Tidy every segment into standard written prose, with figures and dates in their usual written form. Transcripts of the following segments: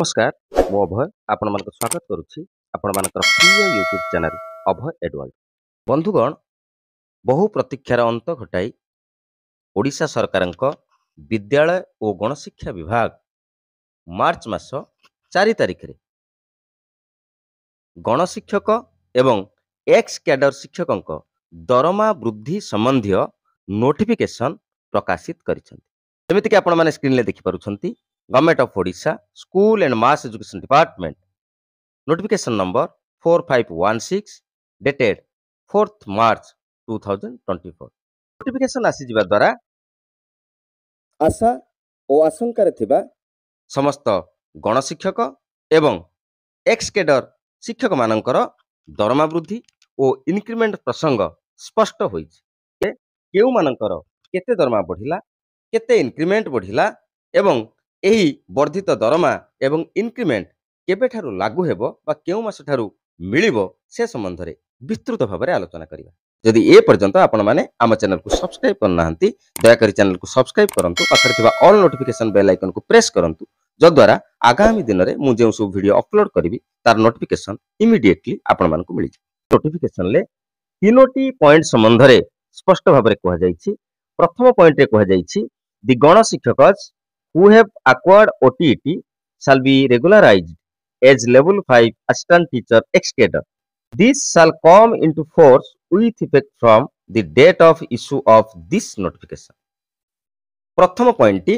नमस्कार मु अभय आपण मानक स्वागत करुच्ची आपण मानकर प्रिय यूट्यूब चैनल अभय एडवर्ल्ड। बंधुगण बहु प्रतीक्षार अंत घटाई ओडिशा सरकार विद्यालय और गणशिक्षा विभाग मार्च मास 4 तारिख रे गणशिक्षक एवं एक्स कैडर शिक्षकों दरमा वृद्धि संबंधी नोटिफिकेशन प्रकाशित करिसेंति। कि आपण माने स्क्रीन ले देखि पारुछंती government of Odisha school and mass education department notification number 4516 dated 4th March 2024। Notification आसी जिबा द्वारा आशा और आशंका थिबा समस्त गणशिक्षक एवं एक्स कैडर शिक्षक मानकर दरमा वृद्धि और इनक्रीमेंट प्रसंग स्पष्ट होइछि। केउ मानकर केते दरमा बढ़िला केते इनक्रीमेंट बढ़िला एवं एही वर्धित दरमा एवं इनक्रीमेंट केबे ठारू लागू हेबो बा केउ मास ठारू मिलिबो से संबंध रे विस्तृत भाव में आलोचना करिबा। यदि ए पर्यंत आपण माने आम चैनल को सब्सक्राइब करनाहंती दया करी चैनल को सब्सक्राइब करंतु पाखरे थिबा ऑल नोटिफिकेशन बेल आइकन को प्रेस करंतु जद्वारा आगामी दिन में मु जो सब वीडियो अपलोड करी तार नोटिफिकेशन इमिडिएटली आपण मान को मिल जाए। नोटिफिकेशन ले तीनोटी पॉइंट संबंध रे स्पष्ट भाव में कहा जाइछि। प्रथम पॉइंट रे कहा जाइछि the गणशिक्षकस who have acquired OTET shall be regularized as level 5 assistant teacher ex cadre. This shall come into force with effect from the date of issue of this notification. प्रथम पॉइंट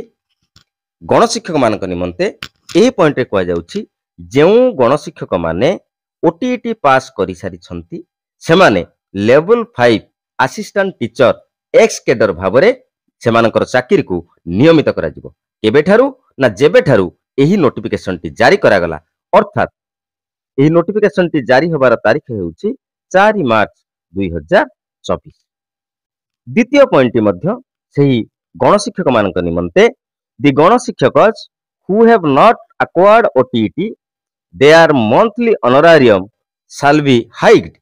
गणशिक्षक मान निमंते ए point रे कहा जाउछि जेउ गणशिक्षक माने OTET pass करि सारि छंती सेमाने level 5 assistant teacher ex cadre भाबरे सेमानकर चाकरी को नियमित करा जिवो केबे ठारू ना जेबे ठारू एही नोटिफिकेशन टी जारी करा गला अर्थात एही नोटिफिकेशन टी जारी होबार तारीख हेउछि 4 मार्च 2024। द्वितीय पॉइंट मध्य सेही गणशिक्षक मानक निमंते दि गणशिक्षकस who have not acquired OTET their monthly honorarium shall be hiked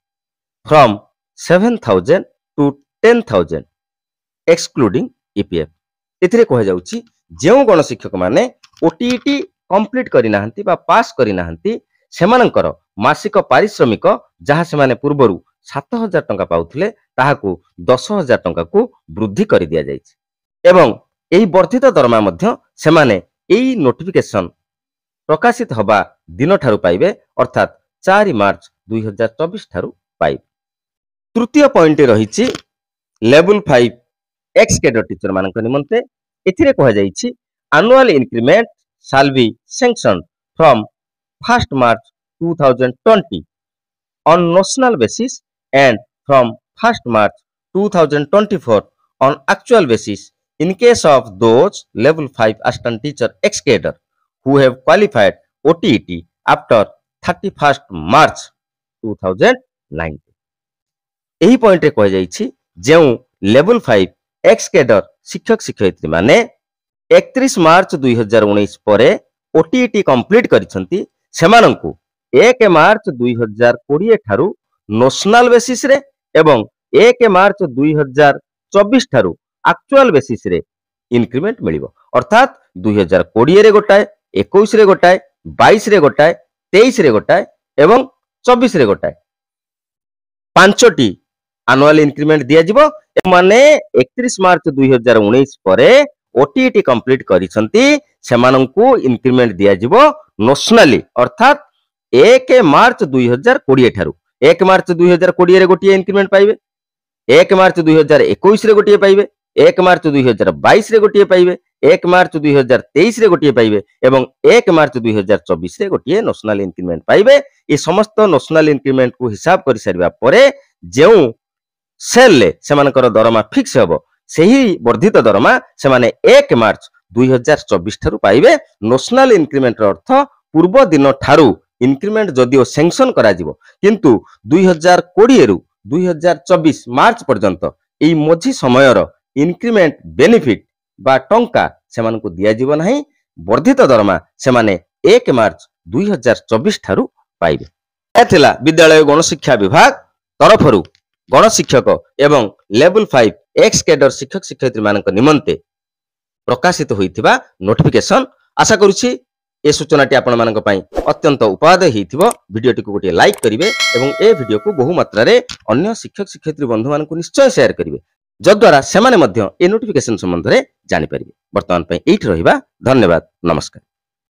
from 7,000 to 10,000 excluding EPF। एथिरे कह जाउछि जेउ गणशिक्षक माने OTET कंप्लीट करि नाहंती बा पास करि नाहंती सेमानकर मासिक पारिश्रमिक जहा सेमाने पूर्वरु 7,000 टंका पाउथिले ताहाकु 10,000 टंका को वृद्धि करि दिया जाइछि एवं एही वर्धित दरमा मध्य सेमाने एही नोटिफिकेशन प्रकाशित हबा दिन ठारू पाइबे अर्थात 4 मार्च 2024 ठारू पाइबे। तृतीय पॉइंट रहिछि लेवल 5 एक्स कैडर टीचर मानक निमंते एथिरे कहा जाइछि annual increment shall be sanctioned from 1st March 2020 on notional basis and from 1st March 2024 on actual basis in case of those level 5 assistant teacher ex cadre who have qualified OTET after 31st March 2019। एही point रे कहा जाइछि जेउ level 5 x cadre शिक्षक शिक्षयित्री माने 31 मार्च 2019 परे OTET complete करिसंती सेमानंकु 1 मार्च 2020 ठारू notional basis रे एवं 1 मार्च 2024 ठारू एक्चुअल बेसिस रे इंक्रीमेंट मिलिबो अर्थात 2020 रे गोटाए 21 रे गोटाए 22 रे गोटाए 23 रे गोटाए एवं 24 रे गोटाए पांचटी एनुअल इंक्रीमेंट दिया जिवो माने 31 मार्च 2019 परे OTET कंप्लीट करिसंती सेमानंकु इंक्रीमेंट दिया जिवो नोशनली अर्थात 1 मार्च 2020 ठारू 1 मार्च 2020 रे गोटिए इंक्रीमेंट पाइबे 1 मार्च 2021 रे गोटिए पाइबे 1 मार्च 2022 रे गोटिए पाइबे 1 मार्च 2023 रे गोटिए पाइबे एवं 1 मार्च 2024 रे गोटिए नोशनल इंक्रीमेंट पाइबे। ए समस्त नोशनल इंक्रीमेंट को हिसाब करि सारिबा परे जेउ सेल ले सेमानकर दरमा फिक्स हेबो सेही वर्धित दरमा सेमाने 1 मार्च 2024 ठारू पाइबे। नोशनल इंक्रीमेंट अर्थ पूर्व दिन ठारू इंक्रीमेंट जदिओ सैंक्शन करा जिवो किंतु 2020 रु 2024 मार्च पर्यंत एई मझी समयर इंक्रीमेंट बेनिफिट बा टंका सेमानकु दिया जिवो नाही वर्धित दरमा सेमाने 1 मार्च 2024 ठारू पाइबे। एथिला विद्यालय गणशिक्षा विभाग तरफरु गणशिक्षक एवं लेवल 5 एक्स कैडर शिक्षक शिक्षयित्री मानक निमंते प्रकाशित होइथिबा नोटिफिकेशन आशा करूछि ए सूचनाटी आपनମାନଙ୍କ ପାଇଁ अत्यंत उपादेय ହେଇଥିବ भिडियोटी को गोटे लाइक करिवे एवं ए भिडियो को बहु मात्रा रे अन्य शिक्षक शिक्षयित्री बंधु मानकु निश्चय शेयर करिवे जद्वारा सेमाने मध्य ए नोटिफिकेशन संबंध रे जानि परिबे। वर्तमान पई एठी रहिबा। धन्यवाद। नमस्कार।